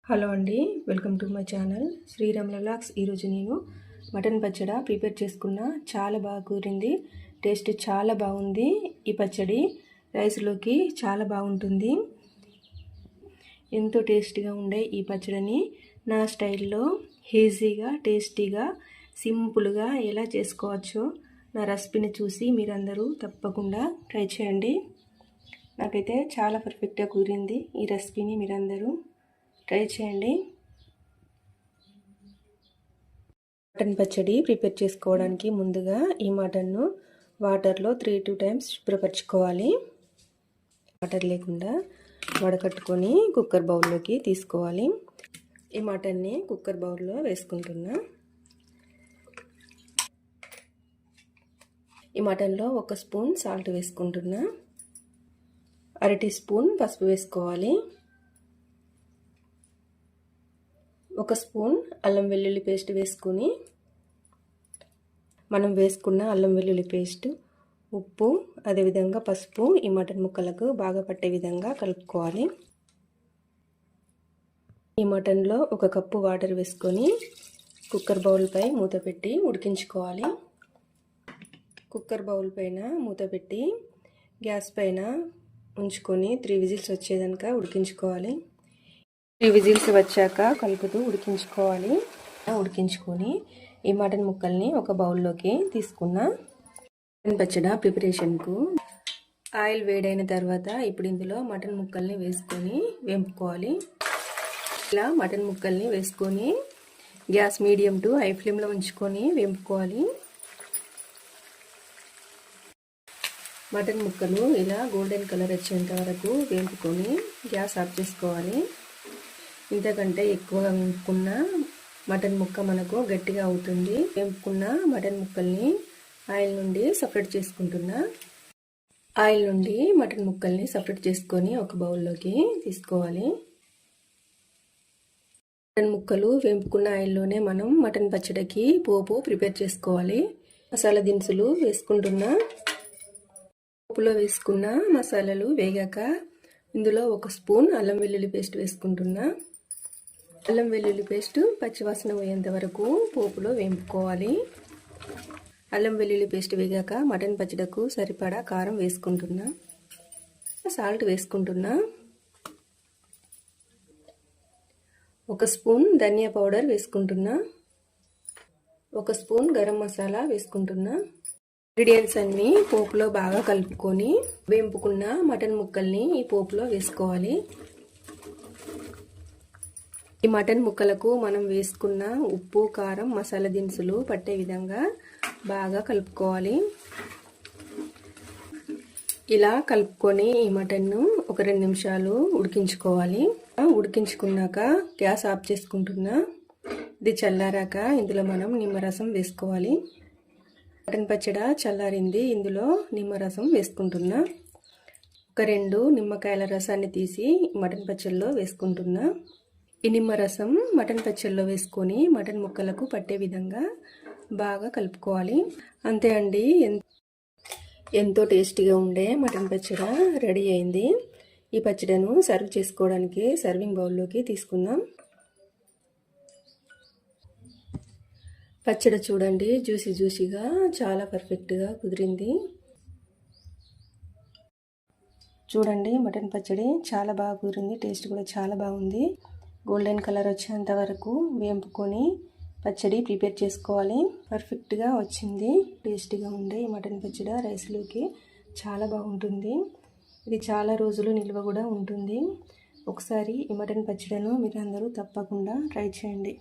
Hello అండి, welcome to my channel Sriramula vlogs. ఈరోజు నేను మటన్ పచ్చడి ప్రిపేర్ చేసుకున్నా. చాలా బాగా కూరింది, టేస్ట్ చాలా బాగుంది. ఈ పచ్చడి రైస్లోకి చాలా బాగుంటుంది. ఎంతో టేస్టీగా ఉండే ఈ పచ్చడిని నా స్టైల్లో ఈజీగా, టేస్టీగా, సింపుల్గా ఎలా చేసుకోవచ్చో నా రెసిపీని చూసి మీరందరూ తప్పకుండా ట్రై చేయండి. నాకైతే చాలా పర్ఫెక్ట్గా కుదిరింది. ఈ రెసిపీని మీరందరూ ట్రై చేయండి. మటన్ పచ్చడి ప్రిపేర్ చేసుకోవడానికి ముందుగా ఈ మటన్ను వాటర్లో 3-2 టైమ్స్ శుభ్రపరచుకోవాలి. వాటర్ లేకుండా వడకట్టుకొని కుక్కర్ బౌల్లోకి తీసుకోవాలి. ఈ మటన్ని కుక్కర్ బౌల్లో వేసుకుంటున్నా. ఈ మటన్లో 1 స్పూన్ సాల్ట్ వేసుకుంటున్నా. 1/2 టీ స్పూన్ పసుపు వేసుకోవాలి. 1 స్పూన్ అల్లం వెల్లుల్లి పేస్ట్ వేసుకొని, మనం వేసుకున్న అల్లం వెల్లుల్లి పేస్ట్, ఉప్పు, అదేవిధంగా పసుపు ఈ మటన్ ముక్కలకు బాగా పట్టే విధంగా కలుపుకోవాలి. ఈ మటన్లో 1 కప్పు వాటర్ వేసుకొని కుక్కర్ బౌల్ పై మూత పెట్టి ఉడికించుకోవాలి. కుక్కర్ బౌల్ పైన మూత పెట్టి గ్యాస్ పైన ఉంచుకొని 3 విజిల్స్ వచ్చేదాకా ఉడికించుకోవాలి. 3 విజిల్స్ వచ్చాక కలుపుతూ ఉడికించుకోవాలి. ఉడికించుకొని ఈ మటన్ ముక్కల్ని ఒక బౌల్లోకి తీసుకున్నా. మటన్ పచ్చడి ప్రిపరేషన్కు ఆయిల్ వేడైన తర్వాత ఇప్పుడు ఇందులో మటన్ ముక్కల్ని వేసుకొని వేపుకోవాలి. ఇలా మటన్ ముక్కల్ని వేసుకొని గ్యాస్ మీడియం టు హై ఫ్లేమ్లో ఉంచుకొని వేపుకోవాలి. మటన్ ముక్కలు ఇలా గోల్డెన్ కలర్ వచ్చేంత వరకు వేపుకొని గ్యాస్ ఆఫ్ చేసుకోవాలి. ఇంతకంటే ఎక్కువగా వేపుకున్న మటన్ ముక్క మనకు గట్టిగా అవుతుంది. వేపుకున్న మటన్ ముక్కల్ని ఆయిల్ నుండి సపరేట్ చేసుకుంటున్నా. ఆయిల్ నుండి మటన్ ముక్కల్ని సపరేట్ చేసుకొని ఒక బౌల్లోకి తీసుకోవాలి. మటన్ ముక్కలు వేపుకున్న ఆయిల్లోనే మనం మటన్ పచ్చడికి పోపు ప్రిపేర్ చేసుకోవాలి. మసాలా దినుసులు వేసుకుంటున్నా. పోపులో వేసుకున్న మసాలాలు వేగాక ఇందులో 1 స్పూన్ అల్లం వెల్లుల్లి పేస్ట్ వేసుకుంటున్నా. అల్లం వెల్లుల్లి పేస్ట్ పచ్చివాసన పోయేంత వరకు పోపులో వేపుకోవాలి. అల్లం వెల్లుల్లి పేస్ట్ వేగాక మటన్ పచ్చడికు సరిపడా కారం వేసుకుంటున్నా. సాల్ట్ వేసుకుంటున్నా. 1 స్పూన్ ధనియా పౌడర్ వేసుకుంటున్నా. 1 స్పూన్ గరం మసాలా వేసుకుంటున్నా. ఇంగ్రీడియంట్స్ అన్నీ పోపులో బాగా కలుపుకొని వేపుకున్న మటన్ ముక్కల్ని ఈ పోపులో వేసుకోవాలి. ఈ మటన్ ముక్కలకు మనం వేసుకున్న ఉప్పు, కారం, మసాలా దినుసులు పట్టే విధంగా బాగా కలుపుకోవాలి. ఇలా కలుపుకొని ఈ మటన్ను ఒక 2 నిమిషాలు ఉడికించుకోవాలి. ఉడికించుకున్నాక గ్యాస్ ఆఫ్ చేసుకుంటున్నా. ఇది చల్లారాక ఇందులో మనం నిమ్మరసం వేసుకోవాలి. మటన్ పచ్చడి చల్లారింది. ఇందులో నిమ్మరసం వేసుకుంటున్నా. ఒక 2 నిమ్మకాయల రసాన్ని తీసి మటన్ పచ్చడిలో వేసుకుంటున్నా. ఈ నిమ్మరసం మటన్ పచ్చడిలో వేసుకొని మటన్ ముక్కలకు పట్టే విధంగా బాగా కలుపుకోవాలి. అంతే అండి, ఎంతో టేస్టీగా ఉండే మటన్ పచ్చడి రెడీ అయింది. ఈ పచ్చడిను సర్వ్ చేసుకోవడానికి సర్వింగ్ బౌల్లోకి తీసుకుందాం. పచ్చడి చూడండి, జ్యూసీగా చాలా పర్ఫెక్ట్గా కుదిరింది. చూడండి, మటన్ పచ్చడి చాలా బాగా కుదిరింది. టేస్ట్ కూడా చాలా బాగుంది. గోల్డెన్ కలర్ వచ్చేంత వరకు వేపుకొని పచ్చడి ప్రిపేర్ చేసుకోవాలి. పర్ఫెక్ట్గా వచ్చింది. టేస్టీగా ఉండే ఈ మటన్ పచ్చడి రైస్లోకి చాలా బాగుంటుంది. ఇది చాలా రోజులు నిల్వ కూడా ఉంటుంది. ఒకసారి ఈ మటన్ పచ్చడిను మీరు అందరూ తప్పకుండా ట్రై చేయండి.